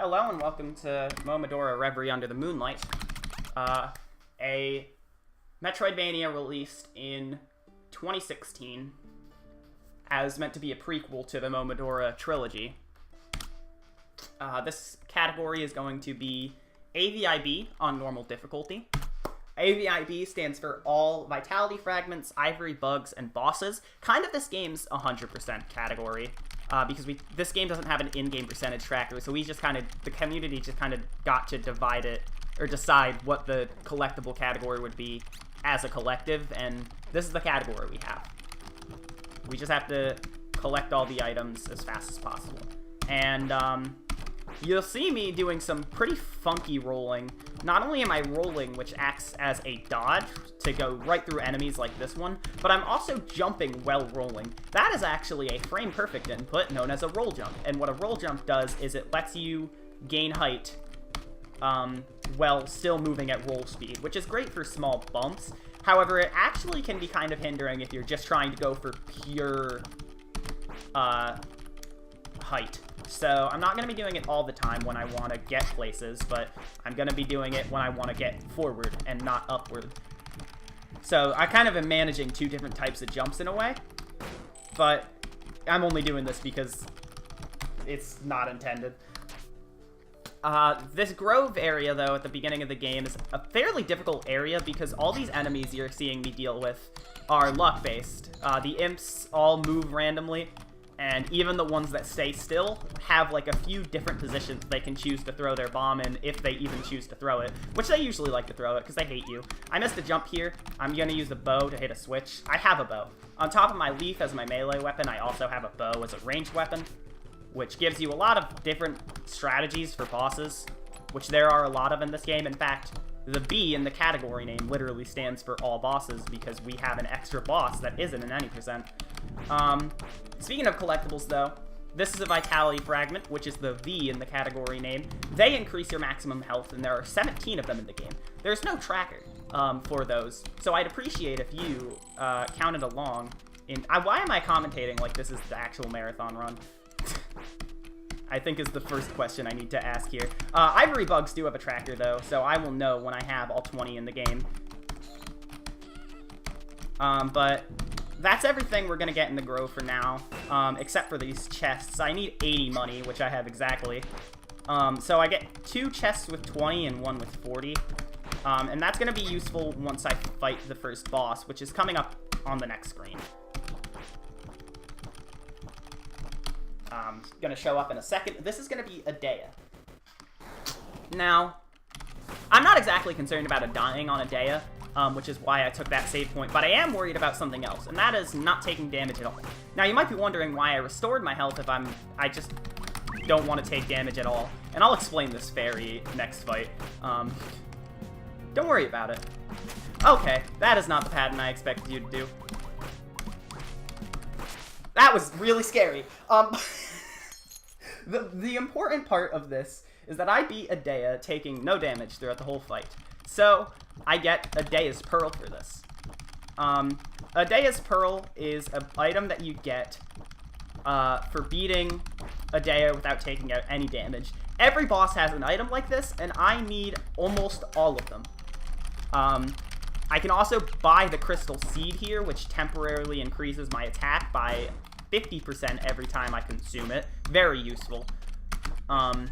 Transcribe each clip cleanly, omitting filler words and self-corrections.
Hello and welcome to Momodora Reverie Under the Moonlight, a Metroidvania released in 2016 as meant to be a prequel to the Momodora trilogy. This category is going to be AVIB on normal difficulty. AVIB stands for all Vitality Fragments, Ivory Bugs, and Bosses. Kind of this game's 100% category. Because this game doesn't have an in-game percentage tracker, so the community just kind of got to divide it, or decide what the collectible category would be as a collective, and this is the category we have. We just have to collect all the items as fast as possible. And, you'll see me doing some pretty funky rolling. Not only am I rolling, which acts as a dodge to go right through enemies like this one, but I'm also jumping while rolling. That is actually a frame-perfect input known as a roll jump. And what a roll jump does is it lets you gain height while still moving at roll speed, which is great for small bumps. However, it actually can be kind of hindering if you're just trying to go for pure height. So I'm not going to be doing it all the time when I want to get places, but I'm going to be doing it when I want to get forward and not upward. So I kind of am managing two different types of jumps in a way, but I'm only doing this because it's not intended. This grove area, though, at the beginning of the game is a fairly difficult area because all these enemies you're seeing me deal with are luck-based. The imps all move randomly, and even the ones that stay still have like a few different positions they can choose to throw their bomb in if they even choose to throw it, which they usually like to throw it because they hate you. I missed a jump here. I'm going to use a bow to hit a switch. I have a bow. On top of my leaf as my melee weapon, I also have a bow as a ranged weapon, which gives you a lot of different strategies for bosses, which there are a lot of in this game. In fact, the B in the category name literally stands for all bosses because we have an extra boss that isn't in any percent. Speaking of collectibles, though, this is a Vitality Fragment, which is the V in the category name. They increase your maximum health, and there are 17 of them in the game. There's no tracker for those, so I'd appreciate if you counted along. Why am I commentating like this is the actual marathon run? I think is the first question I need to ask here. Ivory Bugs do have a tracker, though, so I will know when I have all 20 in the game. But that's everything we're going to get in the grove for now, except for these chests. I need 80 money, which I have exactly. So I get 2 chests with 20 and 1 with 40. And that's going to be useful once I fight the first boss, which is coming up on the next screen. Going to show up in a second. This is going to be Adea. Now, I'm not exactly concerned about dying on Adea, which is why I took that save point, but I am worried about something else, and that is not taking damage at all. Now, you might be wondering why I restored my health if I just don't want to take damage at all, and I'll explain this fairy next fight. Don't worry about it. Okay, that is not the pattern I expected you to do. That was really scary. The important part of this is that I beat Adea taking no damage throughout the whole fight. So, I get Adea's Pearl for this. Adea's Pearl is an item that you get for beating Adea without taking out any damage. Every boss has an item like this, and I need almost all of them. I can also buy the Crystal Seed here, which temporarily increases my attack by 50% every time I consume it. Very useful. And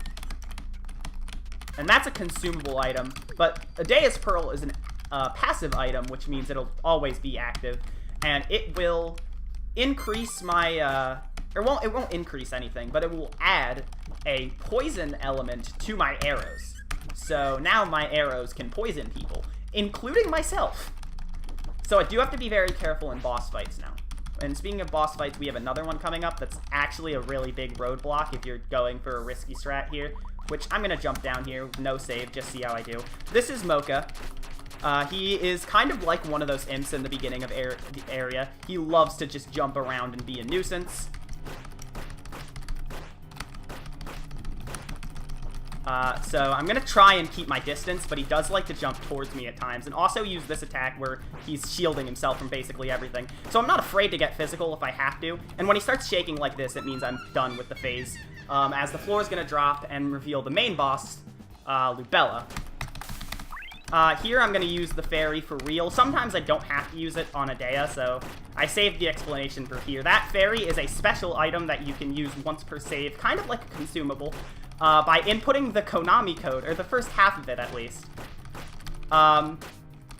that's a consumable item, but Adea's Pearl is a passive item, which means it'll always be active, and it will increase my, it won't increase anything, but it will add a poison element to my arrows. So now my arrows can poison people, including myself. So I do have to be very careful in boss fights now. And speaking of boss fights, we have another one coming up that's actually a really big roadblock if you're going for a risky strat here, which I'm going to jump down here with no save, just see how I do. This is Mocha. He is kind of like one of those imps in the beginning of the area. He loves to just jump around and be a nuisance. So I'm going to try and keep my distance, but he does like to jump towards me at times, and also use this attack where he's shielding himself from basically everything. So I'm not afraid to get physical if I have to, and when he starts shaking like this, it means I'm done with the phase. as the floor is going to drop and reveal the main boss, Lubella. Here I'm going to use the fairy for real. Sometimes I don't have to use it on Adea, so I saved the explanation for here. That fairy is a special item that you can use once per save, kind of like a consumable, by inputting the Konami code, or the first half of it at least.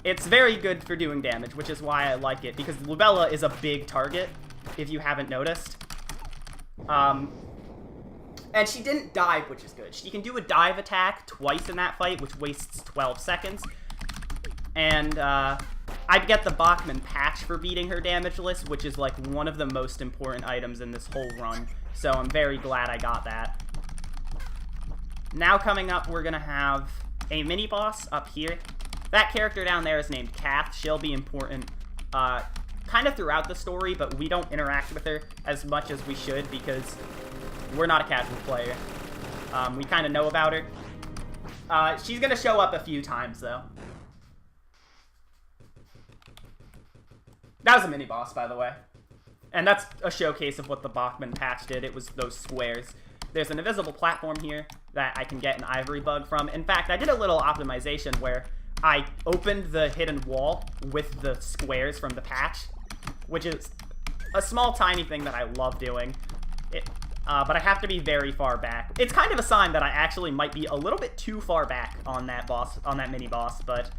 It's very good for doing damage, which is why I like it, because Lubella is a big target, if you haven't noticed. And she didn't dive, which is good. She can do a dive attack twice in that fight, which wastes 12 seconds. And I'd get the Bachman patch for beating her damage list, which is like one of the most important items in this whole run. So I'm very glad I got that. Now coming up, we're going to have a mini-boss up here. That character down there is named Kath. She'll be important kind of throughout the story, but we don't interact with her as much as we should because we're not a casual player. We kind of know about her. She's going to show up a few times, though. That was a mini-boss, by the way. And that's a showcase of what the Bachman patch did. It was those squares. There's an invisible platform here that I can get an ivory bug from. In fact, I did a little optimization where I opened the hidden wall with the squares from the patch, which is a small, tiny thing that I love doing. But I have to be very far back. It's kind of a sign that I actually might be a little bit too far back on that boss, on that mini-boss, but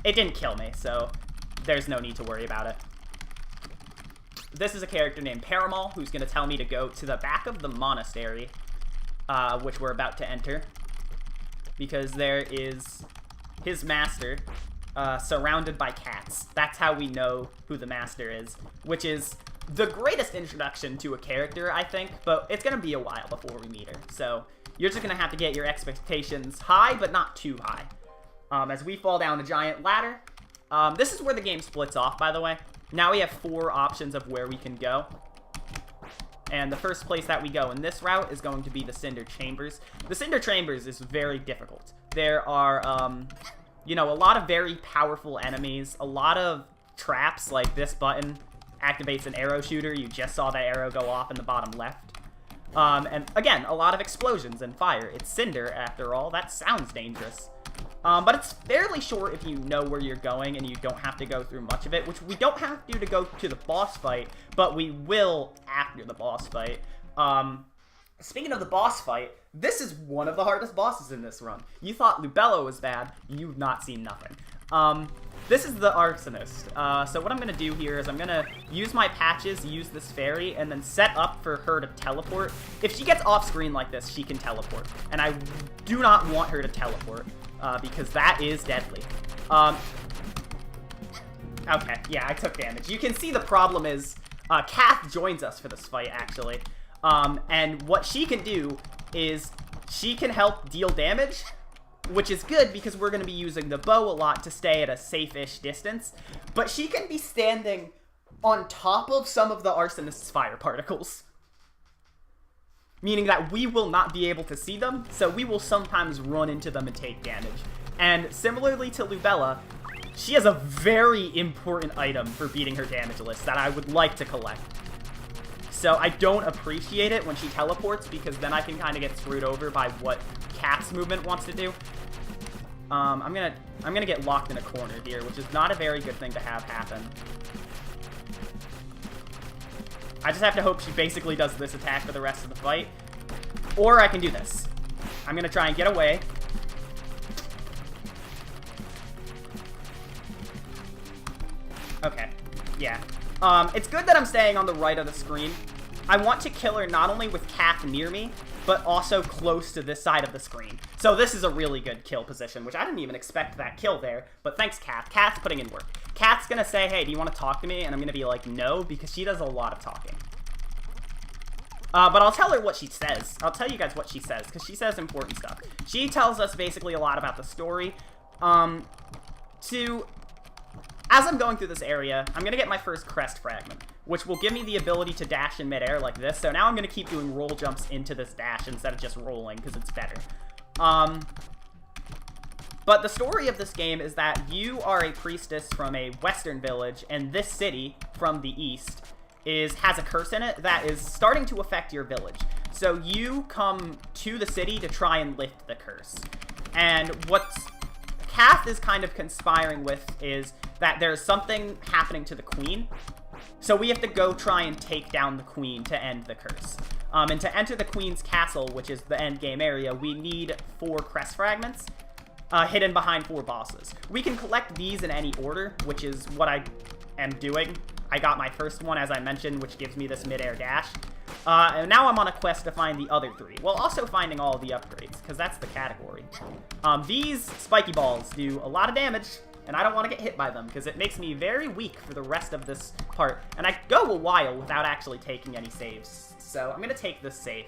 it didn't kill me, so there's no need to worry about it. This is a character named Paramal, who's going to tell me to go to the back of the monastery, which we're about to enter, because there is his master surrounded by cats. That's how we know who the master is, which is the greatest introduction to a character, I think, but it's going to be a while before we meet her. So you're just going to have to get your expectations high, but not too high. As we fall down a giant ladder. This is where the game splits off, by the way. Now we have 4 options of where we can go. And the first place that we go in this route is going to be the Cinder Chambers. The Cinder Chambers is very difficult. There are, you know, a lot of very powerful enemies, a lot of traps, like this button activates an arrow shooter. You just saw that arrow go off in the bottom left. And again, a lot of explosions and fire. It's Cinder, after all. That sounds dangerous. But it's fairly short if you know where you're going and you don't have to go through much of it, which we don't have to do to go to the boss fight, but we will after the boss fight. Speaking of the boss fight, this is one of the hardest bosses in this run. You thought Lubella was bad, you've not seen nothing. This is the Arsonist. So what I'm going to do here is I'm going to use my patches, use this fairy, and then set up for her to teleport. If she gets off screen like this, she can teleport. And I do not want her to teleport, because that is deadly. Okay, yeah, I took damage. You can see the problem is, Kath joins us for this fight, actually. And what she can do is she can help deal damage, which is good because we're going to be using the bow a lot to stay at a safe-ish distance. But she can be standing on top of some of the Arsonist's fire particles, meaning that we will not be able to see them, so we will sometimes run into them and take damage. And similarly to Lubella, she has a very important item for beating her damage list that I would like to collect. So I don't appreciate it when she teleports, because then I can kind of get screwed over by what Kath's movement wants to do. I'm gonna get locked in a corner here, which is not a very good thing to have happen. I just have to hope she basically does this attack for the rest of the fight. Or I can do this. I'm gonna try and get away. Okay, yeah. It's good that I'm staying on the right of the screen. I want to kill her not only with Kath near me, but also close to this side of the screen. So this is a really good kill position, which I didn't even expect that kill there, but thanks, Kath. Kath's putting in work. Kath's gonna say, hey, do you want to talk to me? And I'm gonna be like, no, because she does a lot of talking. But I'll tell her what she says. I'll tell you guys what she says, because she says important stuff. She tells us basically a lot about the story. As I'm going through this area, I'm going to get my first crest fragment, which will give me the ability to dash in midair like this. So now I'm going to keep doing roll jumps into this dash instead of just rolling, because it's better. But the story of this game is that you are a priestess from a western village, and this city from the east has a curse in it that is starting to affect your village. So you come to the city to try and lift the curse. And what Kath is kind of conspiring with is that there's something happening to the queen. So we have to go try and take down the queen to end the curse. And to enter the queen's castle, which is the end game area, we need 4 crest fragments hidden behind 4 bosses. We can collect these in any order, which is what I am doing. I got my first one, as I mentioned, which gives me this mid-air dash. And now I'm on a quest to find the other 3, while also finding all of the upgrades, because that's the category. These spiky balls do a lot of damage, and I don't want to get hit by them, because it makes me very weak for the rest of this part. And I go a while without actually taking any saves, so I'm going to take this safe.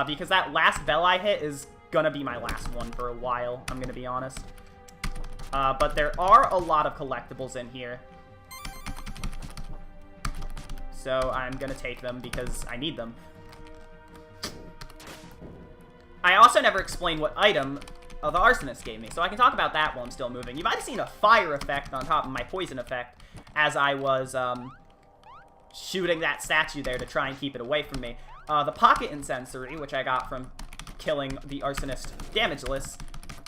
Because that last bell I hit is going to be my last one for a while, I'm going to be honest. But there are a lot of collectibles in here. So I'm going to take them because I need them. I also never explained what item the Arsonist gave me, so I can talk about that while I'm still moving. You might have seen a fire effect on top of my poison effect as I was shooting that statue there to try and keep it away from me. The pocket incensory, which I got from killing the Arsonist damageless,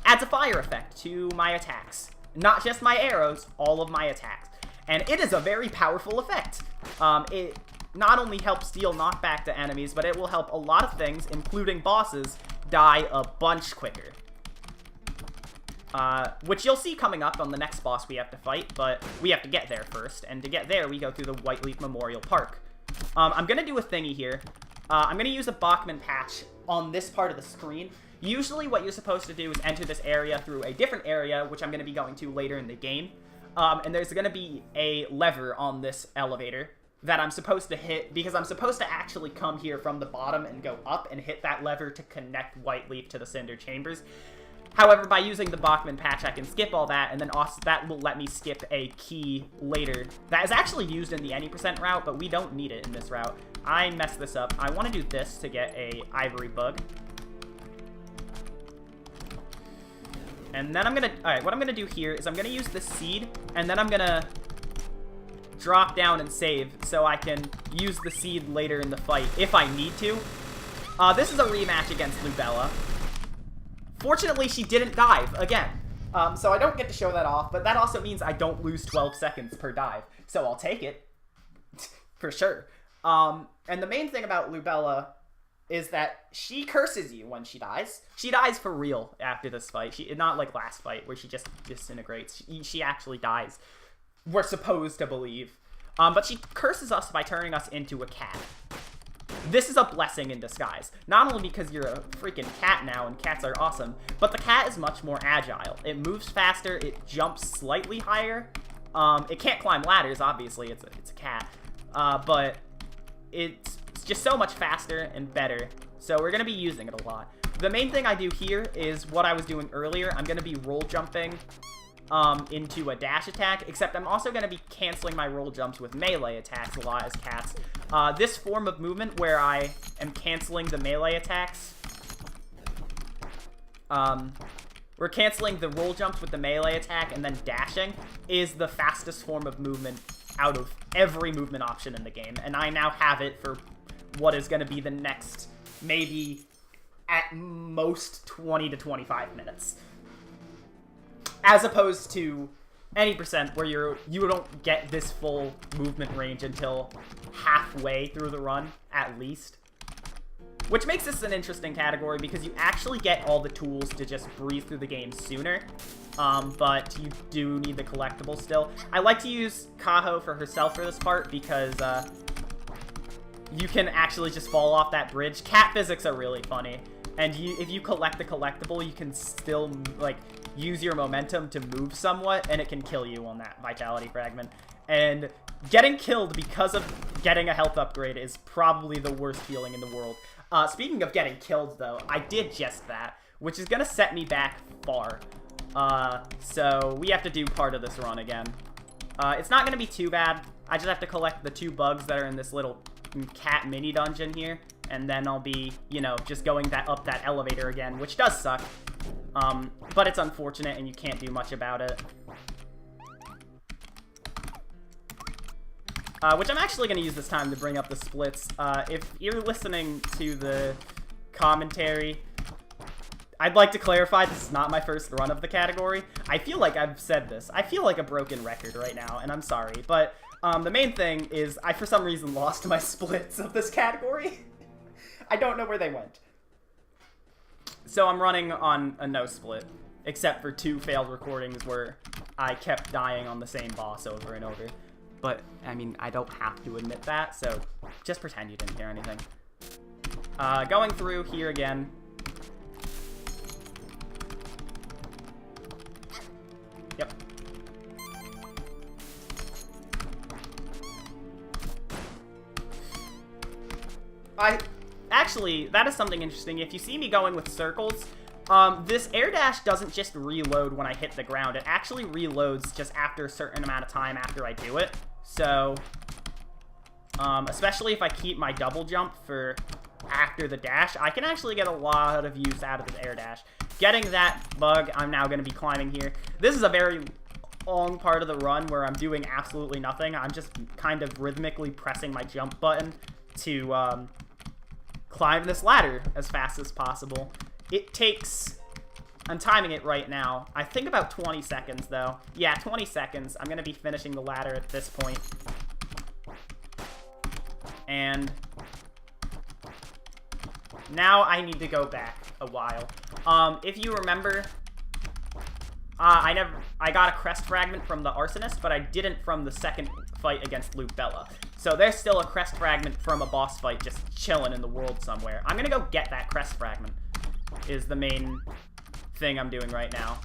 adds a fire effect to my attacks. Not just my arrows, all of my attacks. And it is a very powerful effect. It not only helps deal knockback to enemies, but it will help a lot of things, including bosses, die a bunch quicker. Which you'll see coming up on the next boss we have to fight, but we have to get there first. And to get there, we go through the Whiteleaf Memorial Park. I'm going to do a thingy here. I'm going to use a Bachman patch on this part of the screen. Usually what you're supposed to do is enter this area through a different area, which I'm going to be going to later in the game. And there's going to be a lever on this elevator that I'm supposed to hit, because I'm supposed to actually come here from the bottom and go up and hit that lever to connect Whiteleaf to the Cinder Chambers. However, by using the Bachman patch, I can skip all that, and then also that will let me skip a key later. That is actually used in the any % route, but we don't need it in this route. I messed this up. I want to do this to get a ivory bug. And then I'm going to... Alright, what I'm going to do here is I'm going to use this seed, and then I'm going to drop down and save so I can use the seed later in the fight if I need to. This is a rematch against Lubella. Fortunately, she didn't dive again. So I don't get to show that off, but that also means I don't lose 12 seconds per dive. So I'll take it. For sure. And the main thing about Lubella is that she curses you when she dies. She dies for real after this fight. Not like last fight where she just disintegrates. She actually dies. We're supposed to believe. But she curses us by turning us into a cat. This is a blessing in disguise. Not only because you're a freaking cat now and cats are awesome, but the cat is much more agile. It moves faster, it jumps slightly higher. It can't climb ladders, obviously, it's a cat. But it's just so much faster and better. So we're going to be using it a lot. The main thing I do here is what I was doing earlier. I'm going to be roll jumping into a dash attack, except I'm also going to be canceling my roll jumps with melee attacks a lot as cats. This form of movement where I am canceling the melee attacks, we're canceling the roll jumps with the melee attack and then dashing, is the fastest form of movement out of every movement option in the game. And I now have it for what is going to be the next, maybe at most 20 to 25 minutes. As opposed to any % where you don't get this full movement range until halfway through the run, at least. Which makes this an interesting category because you actually get all the tools to just breeze through the game sooner. But you do need the collectibles still. I like to use Kaho for herself for this part because you can actually just fall off that bridge. Cat physics are really funny. And if you collect the collectible, you can still, like, use your momentum to move somewhat, and it can kill you on that Vitality Fragment. And getting killed because of getting a health upgrade is probably the worst feeling in the world. Speaking of getting killed, though, I did just that, which is going to set me back far. So we have to do part of this run again. It's not going to be too bad. I just have to collect the 2 bugs that are in this little cat mini dungeon here. And then I'll be, you know, just going up that elevator again, which does suck. But it's unfortunate and you can't do much about it. which I'm actually going to use this time to bring up the splits. If you're listening to the commentary, I'd like to clarify this is not my first run of the category. I feel like I've said this. I feel like a broken record right now, and I'm sorry. But the main thing is I, for some reason, lost my splits of this category. I don't know where they went. So I'm running on a no split, except for 2 failed recordings where I kept dying on the same boss over and over. But, I mean, I don't have to admit that, so just pretend you didn't hear anything. Going through here again. Yep. Actually, that is something interesting. If you see me going with circles, this air dash doesn't just reload when I hit the ground. It actually reloads just after a certain amount of time after I do it. So, especially if I keep my double jump for after the dash, I can actually get a lot of use out of this air dash. Getting that bug, I'm now going to be climbing here. This is a very long part of the run where I'm doing absolutely nothing. I'm just kind of rhythmically pressing my jump button to climb this ladder as fast as possible. It takes, I'm timing it right now, I think about 20 seconds though. Yeah, 20 seconds. I'm going to be finishing the ladder at this point. And now I need to go back a while. If you remember, I got a crest fragment from the Arsonist, but I didn't from the second fight against Luke Bella. So there's still a crest fragment from a boss fight just chilling in the world somewhere. I'm gonna go get that crest fragment, is the main thing I'm doing right now.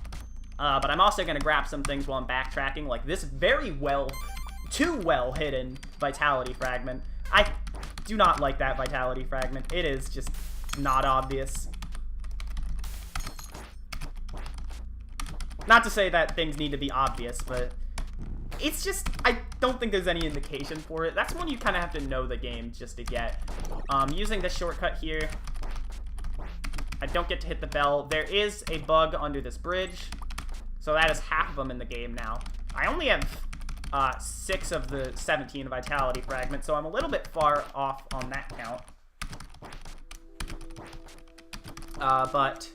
But I'm also gonna grab some things while I'm backtracking, like this too well hidden vitality fragment. I do not like that vitality fragment. It is just not obvious. Not to say that things need to be obvious, but it's just, I don't think there's any indication for it. That's one you kind of have to know the game just to get. Using this shortcut here, I don't get to hit the bell. There is a bug under this bridge, so that is half of them in the game now. I only have 6 of the 17 vitality fragments, so I'm a little bit far off on that count. But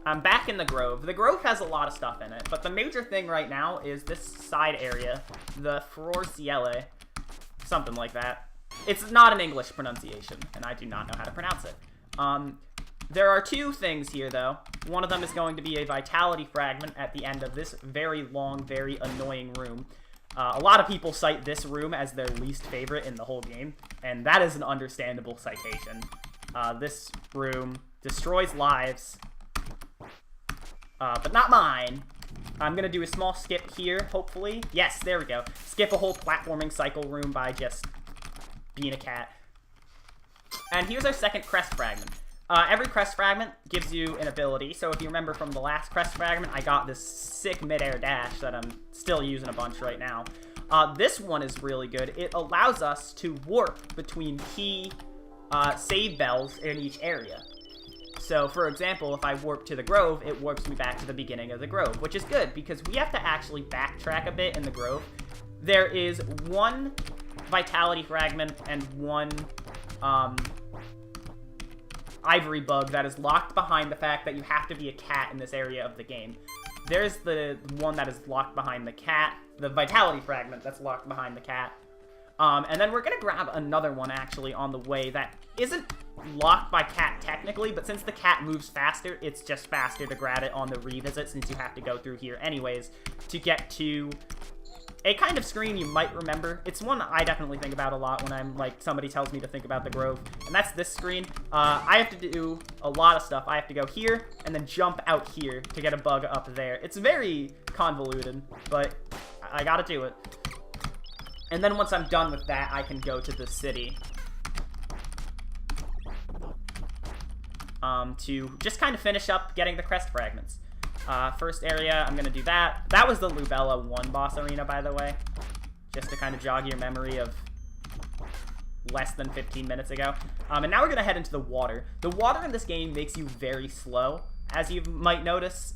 I'm back in the Grove. The Grove has a lot of stuff in it, but the major thing right now is this side area, the Furor Ciele, something like that. It's not an English pronunciation, and I do not know how to pronounce it. There are 2 things here, though. One of them is going to be a vitality fragment at the end of this very long, very annoying room. A lot of people cite this room as their least favorite in the whole game, and that is an understandable citation. This room destroys lives, but not mine. I'm going to do a small skip here, hopefully. Yes, there we go. Skip a whole platforming cycle room by just being a cat. And here's our second crest fragment. Every crest fragment gives you an ability, so if you remember from the last crest fragment, I got this sick mid-air dash that I'm still using a bunch right now. This one is really good. It allows us to warp between key save bells in each area. So, for example, if I warp to the Grove, it warps me back to the beginning of the Grove, which is good, because we have to actually backtrack a bit in the Grove. There is 1 vitality fragment and 1 ivory bug that is locked behind the fact that you have to be a cat in this area of the game. There's the one that is locked behind the cat, the vitality fragment that's locked behind the cat. And then we're going to grab another one, actually, on the way that isn't locked by cat technically, but since the cat moves faster, it's just faster to grab it on the revisit, since you have to go through here anyways to get to a kind of screen you might remember. It's one I definitely think about a lot when I'm, like, somebody tells me to think about the Grove, and that's this screen. I have to do a lot of stuff. I have to go here and then jump out here to get a bug up there. It's very convoluted, but I gotta do it. And then once I'm done with that, I can go to the city to just kind of finish up getting the crest fragments. First area, I'm going to do that. That was the Lubella 1 boss arena, by the way, just to kind of jog your memory of less than 15 minutes ago. And now we're going to head into the water. The water in this game makes you very slow, as you might notice,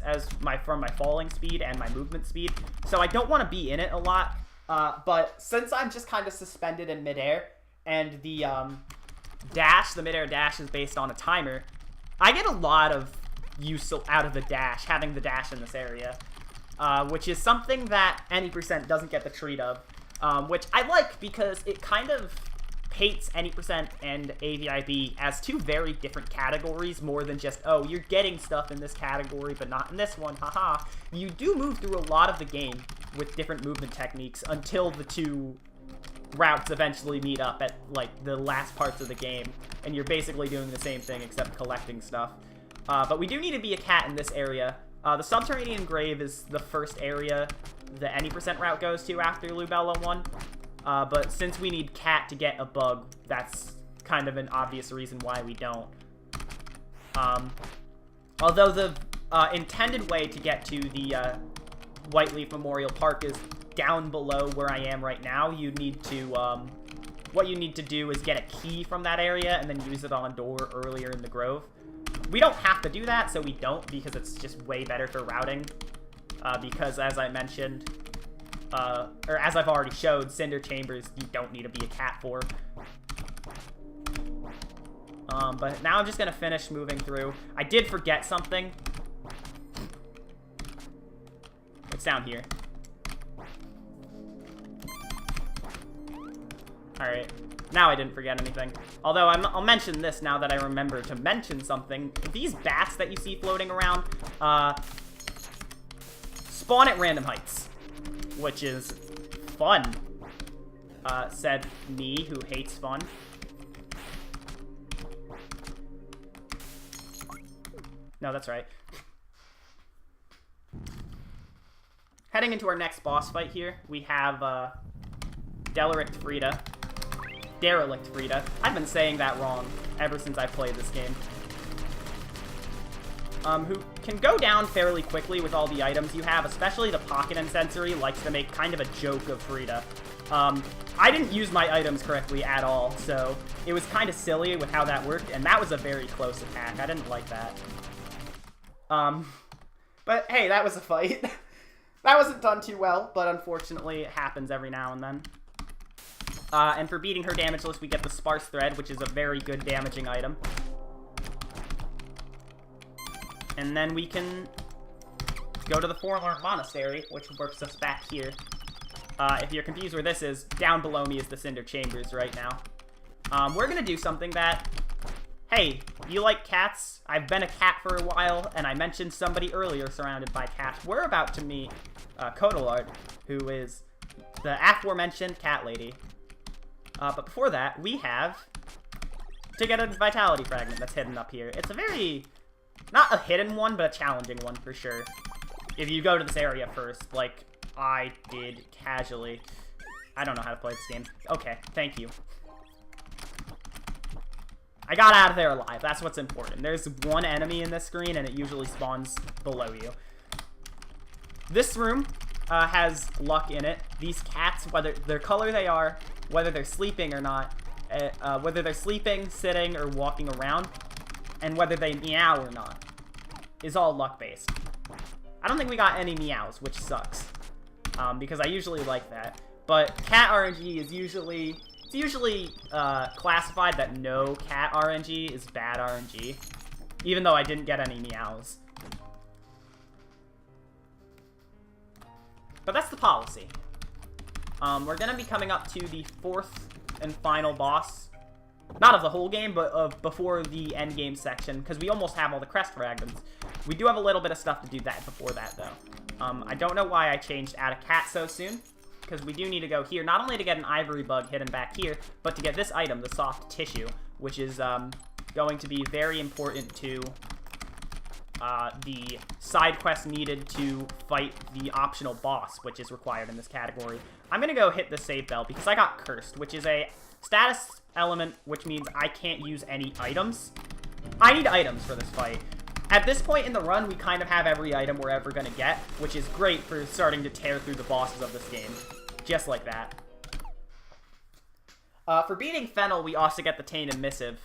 from my falling speed and my movement speed. So I don't want to be in it a lot. But since I'm just kind of suspended in midair, and the midair dash is based on a timer, I get a lot of use out of the dash, having the dash in this area, which is something that any percent doesn't get the treat of, which I like because it kind of paints any percent and AVIB as two very different categories, more than just, oh, you're getting stuff in this category but not in this one, haha. You do move through a lot of the game with different movement techniques until the two routes eventually meet up at, like, the last parts of the game, and you're basically doing the same thing except collecting stuff. But we do need to be a cat in this area. The Subterranean Grave is the first area the any percent route goes to after Lubella 1. But since we need cat to get a bug, that's kind of an obvious reason why we don't. Although the intended way to get to the Whiteleaf Memorial Park is down below where I am right now, you need to, what you need to do is get a key from that area and then use it on a door earlier in the Grove. We don't have to do that, so we don't, because it's just way better for routing. Because, as I mentioned, or as I've already showed, Cinder Chambers you don't need to be a cat for. But now I'm just going to finish moving through. I did forget something. It's down here. Alright. Now I didn't forget anything. Although I'll mention this now that I remember to mention something. These bats that you see floating around spawn at random heights, which is fun, said me, who hates fun. No, that's right. Heading into our next boss fight here, we have Derelict Frida. I've been saying that wrong ever since I played this game. Who can go down fairly quickly with all the items you have, especially the Pocket and Sensory likes to make kind of a joke of Frida. I didn't use my items correctly at all, so it was kind of silly with how that worked, and that was a very close attack. I didn't like that. But hey, that was a fight. That wasn't done too well, but unfortunately it happens every now and then. And for beating her damage list, we get the Sparse Thread, which is a very good damaging item. And then we can go to the Forlorn Monastery, which works us back here. If you're confused where this is, down below me is the Cinder Chambers right now. We're gonna do something that... Hey, you like cats? I've been a cat for a while, and I mentioned somebody earlier surrounded by cats. We're about to meet Kodalard, who is the aforementioned cat lady. But before that, we have to get a Vitality Fragment that's hidden up here. It's a very... not a hidden one, but a challenging one for sure. If you go to this area first, like I did casually. I don't know how to play this game. Okay, thank you. I got out of there alive. That's what's important. There's one enemy in this screen, and it usually spawns below you. This room has luck in it. These cats, whether their color they are, whether they're sleeping or not, whether they're sleeping, sitting, or walking around, and whether they meow or not, is all luck-based. I don't think we got any meows, which sucks, because I usually like that. But cat RNG is usually... it's usually classified that no cat RNG is bad RNG, even though I didn't get any meows. But that's the policy. We're going to be coming up to the fourth and final boss. Not of the whole game, but of before the end game section, because we almost have all the crest fragments. We do have a little bit of stuff to do that before that, though. I don't know why I changed out of cat so soon, because we do need to go here, not only to get an ivory bug hidden back here, but to get this item, the soft tissue, which is going to be very important to the side quest needed to fight the optional boss, which is required in this category. I'm going to go hit the save bell, because I got cursed, which is a status element, which means I can't use any items. I need items for this fight. At this point in the run, we kind of have every item we're ever going to get, which is great for starting to tear through the bosses of this game. Just like that. For beating Fennel, we also get the Tainted Missive,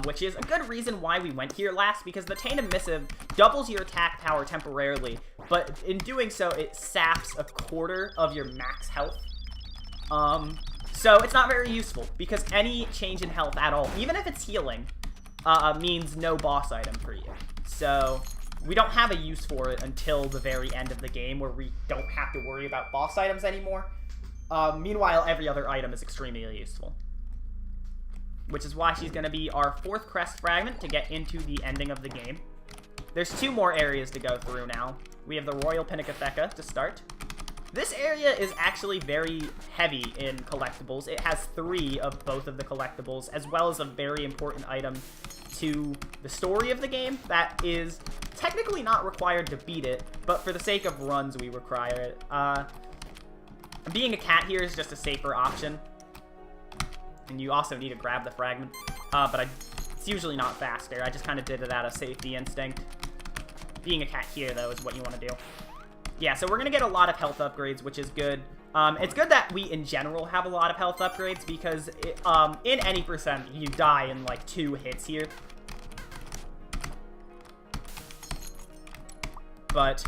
which is a good reason why we went here last, because the Tainted Missive doubles your attack power temporarily, but in doing so, it saps a quarter of your max health So it's not very useful, because any change in health at all, even if it's healing, means no boss item for you. So we don't have a use for it until the very end of the game, where we don't have to worry about boss items anymore. Meanwhile, every other item is extremely useful. Which is why she's going to be our 4th crest fragment to get into the ending of the game. There's 2 more areas to go through now. We have the Royal Pinacotheca to start. This area is actually very heavy in collectibles. It has 3 of both of the collectibles, as well as a very important item to the story of the game that is technically not required to beat it, but for the sake of runs, we require it. Being a cat here is just a safer option. And you also need to grab the fragment, but it's usually not faster. I just kind of did it out of safety instinct. Being a cat here, though, is what you want to do. Yeah, so we're going to get a lot of health upgrades, which is good. It's good that we, in general, have a lot of health upgrades, because in any percent, you die in, like, 2 hits here. But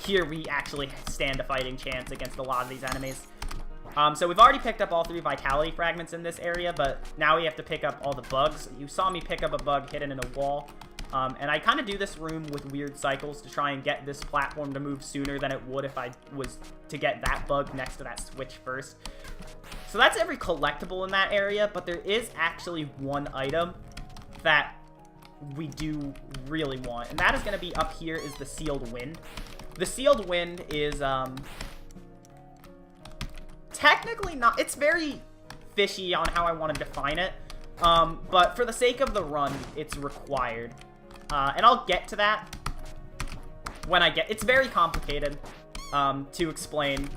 here, we actually stand a fighting chance against a lot of these enemies. So we've already picked up all 3 vitality fragments in this area, but now we have to pick up all the bugs. You saw me pick up a bug hidden in a wall. And I kind of do this room with weird cycles to try and get this platform to move sooner than it would if I was to get that bug next to that switch first. So that's every collectible in that area, but there is actually one item that we do really want, and that is going to be up here is the Sealed Wind. The Sealed Wind is, technically not, it's very fishy on how I want to define it, but for the sake of the run, it's required. And I'll get to that when I get... It's very complicated to explain.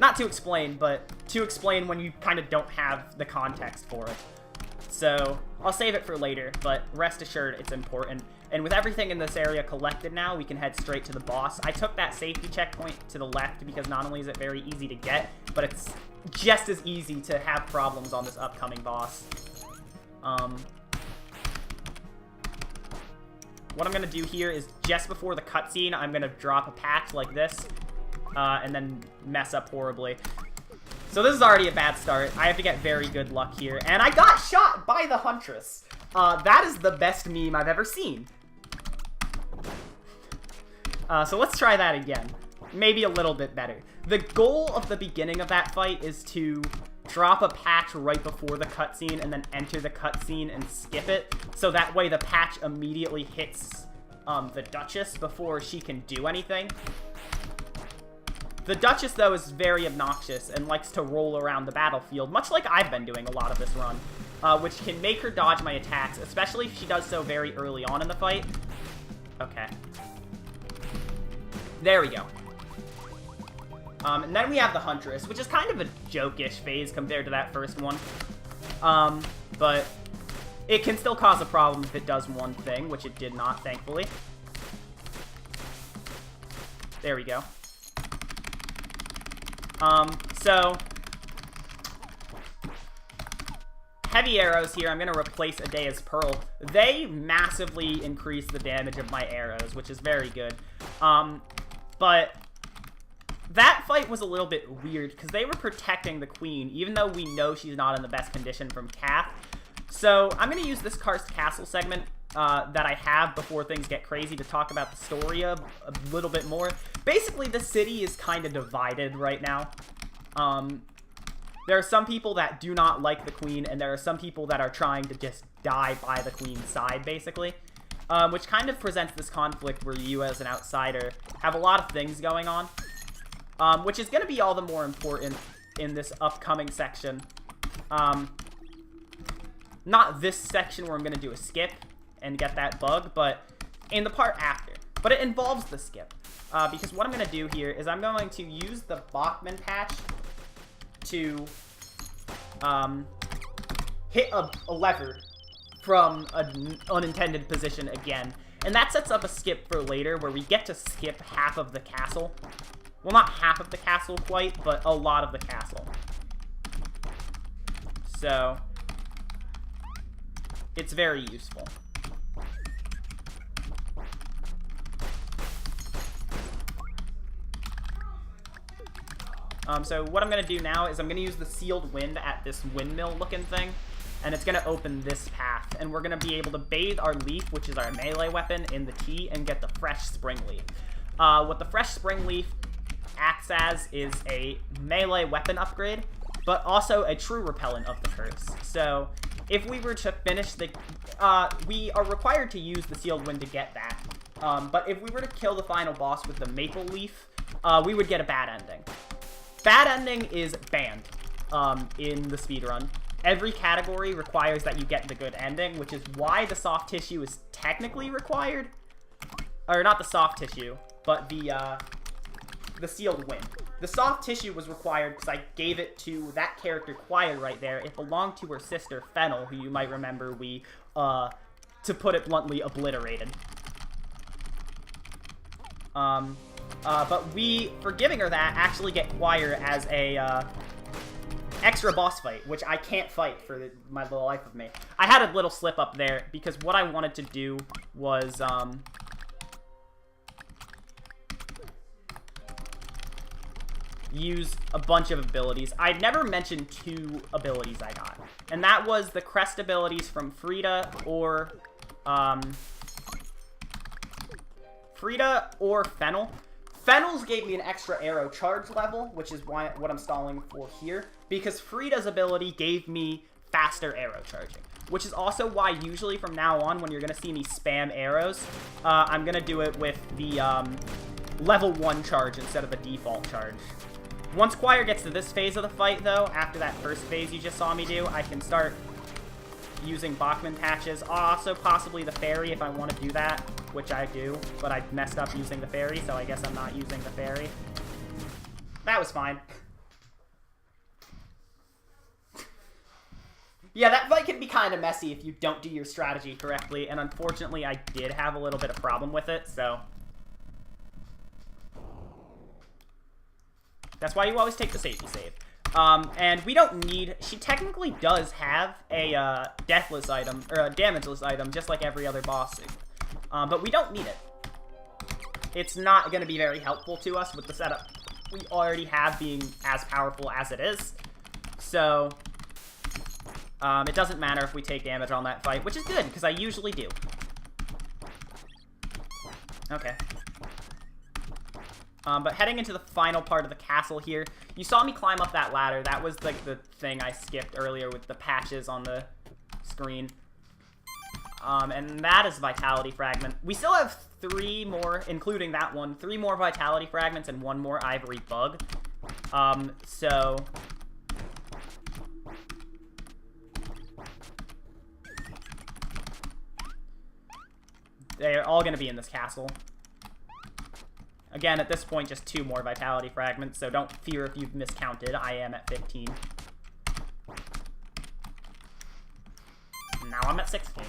Not to explain, but to explain when you kind of don't have the context for it. So I'll save it for later, but rest assured it's important. And with everything in this area collected now, we can head straight to the boss. I took that safety checkpoint to the left because not only is it very easy to get, but it's just as easy to have problems on this upcoming boss. What I'm going to do here is just before the cutscene, I'm going to drop a patch like this, and then mess up horribly. So this is already a bad start. I have to get very good luck here. And I got shot by the Huntress. That is the best meme I've ever seen. So let's try that again. Maybe a little bit better. The goal of the beginning of that fight is to drop a patch right before the cutscene and then enter the cutscene and skip it. So that way the patch immediately hits the Duchess before she can do anything. The Duchess, though, is very obnoxious and likes to roll around the battlefield, much like I've been doing a lot of this run, which can make her dodge my attacks, especially if she does so very early on in the fight. Okay. There we go. And then we have the Huntress, which is kind of a joke-ish phase compared to that first one. But it can still cause a problem if it does one thing, which it did not, thankfully. There we go. So heavy arrows here, I'm going to replace Adea's Pearl. They massively increase the damage of my arrows, which is very good. But that fight was a little bit weird, because they were protecting the queen, even though we know she's not in the best condition from Kath. So I'm going to use this Karst Castle segment that I have before things get crazy to talk about the story a little bit more. Basically, the city is kind of divided right now. There are some people that do not like the queen, and there are some people that are trying to just die by the queen's side, basically. Which kind of presents this conflict where you, as an outsider, have a lot of things going on. Which is going to be all the more important in this upcoming section. Not this section where I'm going to do a skip and get that bug, but in the part after. But it involves the skip. Because what I'm going to do here is I'm going to use the Bachman patch to hit a lever from an unintended position again. And that sets up a skip for later where we get to skip half of the castle. Well, not half of the castle quite, but a lot of the castle. So it's very useful. So what I'm going to do now is I'm going to use the Sealed Wind at this windmill-looking thing, and it's going to open this path, and we're going to be able to bathe our leaf, which is our melee weapon, in the tea and get the fresh spring leaf. What the fresh spring leaf acts as is a melee weapon upgrade, but also a true repellent of the curse. So if we were to finish the... we are required to use the Sealed Wind to get that, but if we were to kill the final boss with the maple leaf, we would get a bad ending. Bad ending is banned in the speedrun. Every category requires that you get the good ending, which is why the soft tissue is technically required. Or not the soft tissue, but the Sealed Wind. The soft tissue was required because I gave it to that character Quiet right there. It belonged to her sister Fennel, who you might remember we, to put it bluntly, obliterated. But we, for giving her that, actually get Choir as a, extra boss fight, which I can't fight for the life of me. I had a little slip up there, because what I wanted to do was, use a bunch of abilities. I'd never mentioned 2 abilities I got, and that was the crest abilities from Frida or Fennel. Fennel's gave me an extra arrow charge level, which is what I'm stalling for here, because Frida's ability gave me faster arrow charging, which is also why usually from now on, when you're going to see me spam arrows, I'm going to do it with the level 1 charge instead of the default charge. Once Choir gets to this phase of the fight, though, after that first phase you just saw me do, I can start using Bachman patches, also possibly the fairy if I want to do that, which I do, but I messed up using the fairy, so I guess I'm not using the fairy. That was fine. Yeah, that fight can be kind of messy if you don't do your strategy correctly, and unfortunately I did have a little bit of problem with it, so... That's why you always take the safety save. And we don't need... She technically does have a deathless item, or a damageless item, just like every other boss. But we don't need it. It's not going to be very helpful to us with the setup we already have being as powerful as it is. So, it doesn't matter if we take damage on that fight, which is good, because I usually do. Okay. But heading into the final part of the castle here, you saw me climb up that ladder. That was like the thing I skipped earlier with the patches on the screen. And that is Vitality Fragment. We still have 3 more, including that one, 3 more Vitality Fragments and 1 more Ivory Bug. So... they're all going to be in this castle. Again, at this point, just 2 more Vitality Fragments, so don't fear if you've miscounted. I am at 15. Now I'm at 16.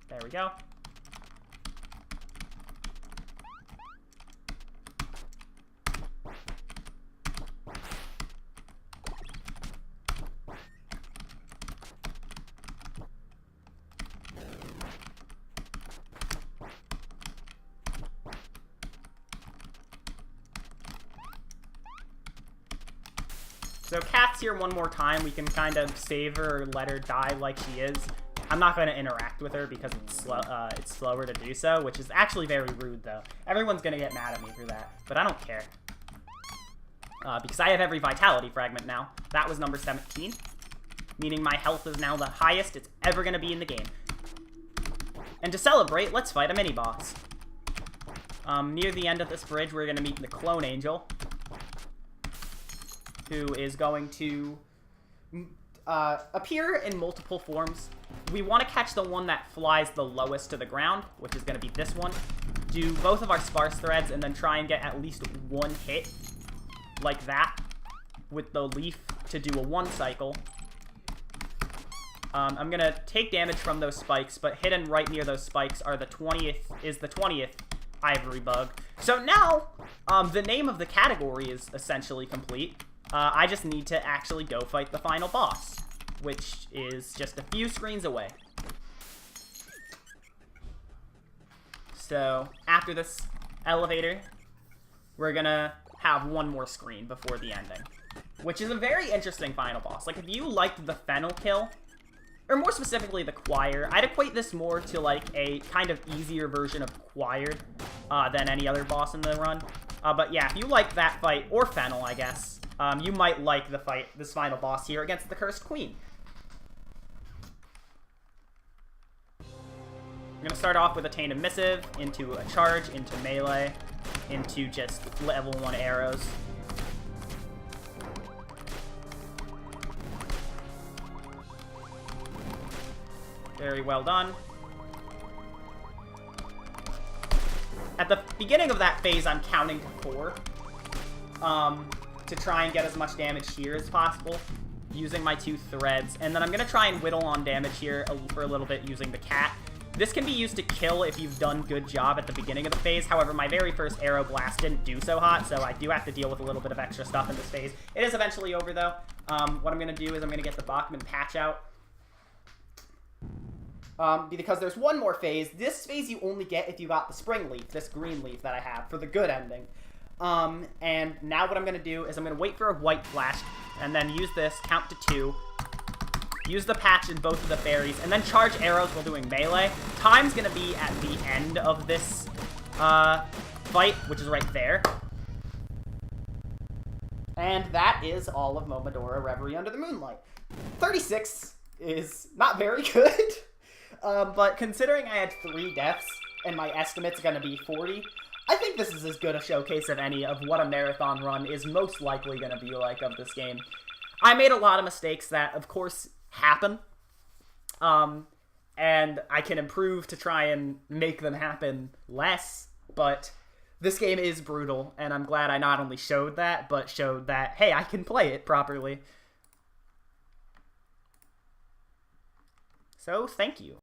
There we go. So Kat's here one more time. We can kind of save her or let her die like she is. I'm not going to interact with her because it's slower to do so, which is actually very rude, though. Everyone's going to get mad at me for that, but I don't care. Because I have every Vitality Fragment now. That was number 17, meaning my health is now the highest it's ever going to be in the game. And to celebrate, let's fight a mini-boss. Near the end of this bridge, we're going to meet the Clone Angel, who is going to appear in multiple forms. We want to catch the one that flies the lowest to the ground, which is going to be this one. Do both of our sparse threads, and then try and get at least 1 hit, like that, with the leaf to do a 1 cycle. I'm going to take damage from those spikes, but hidden right near those spikes are the 20th Ivory Bug. So now, the name of the category is essentially complete. I just need to actually go fight the final boss, which is just a few screens away. So, after this elevator, we're gonna have one more screen before the ending, which is a very interesting final boss. Like, if you liked the Fennel kill, or more specifically the Choir, I'd equate this more to, like, a kind of easier version of Choir than any other boss in the run. But yeah, if you like that fight, or Fennel, I guess, you might like the fight, this final boss here against the Cursed Queen. I'm gonna start off with a Tainted Missive, into a charge, into melee, into just level 1 arrows. Very well done. At the beginning of that phase, I'm counting to 4 to try and get as much damage here as possible using my 2 threads. And then I'm going to try and whittle on damage here for a little bit using the cat. This can be used to kill if you've done good job at the beginning of the phase. However, my very first arrow blast didn't do so hot, so I do have to deal with a little bit of extra stuff in this phase. It is eventually over, though. What I'm going to do is I'm going to get the Bachman patch out. Because there's one more phase. This phase you only get if you got the spring leaf, this green leaf that I have for the good ending. And now what I'm going to do is I'm going to wait for a white flash, and then use this, count to 2, use the patch in both of the fairies, and then charge arrows while doing melee. Time's going to be at the end of this fight, which is right there. And that is all of Momodora Reverie Under the Moonlight. 36 is not very good. But considering I had 3 deaths, and my estimate's gonna be 40, I think this is as good a showcase of any of what a marathon run is most likely gonna be like of this game. I made a lot of mistakes that, of course, happen. And I can improve to try and make them happen less, but this game is brutal, and I'm glad I not only showed that, but showed that, hey, I can play it properly. So, thank you.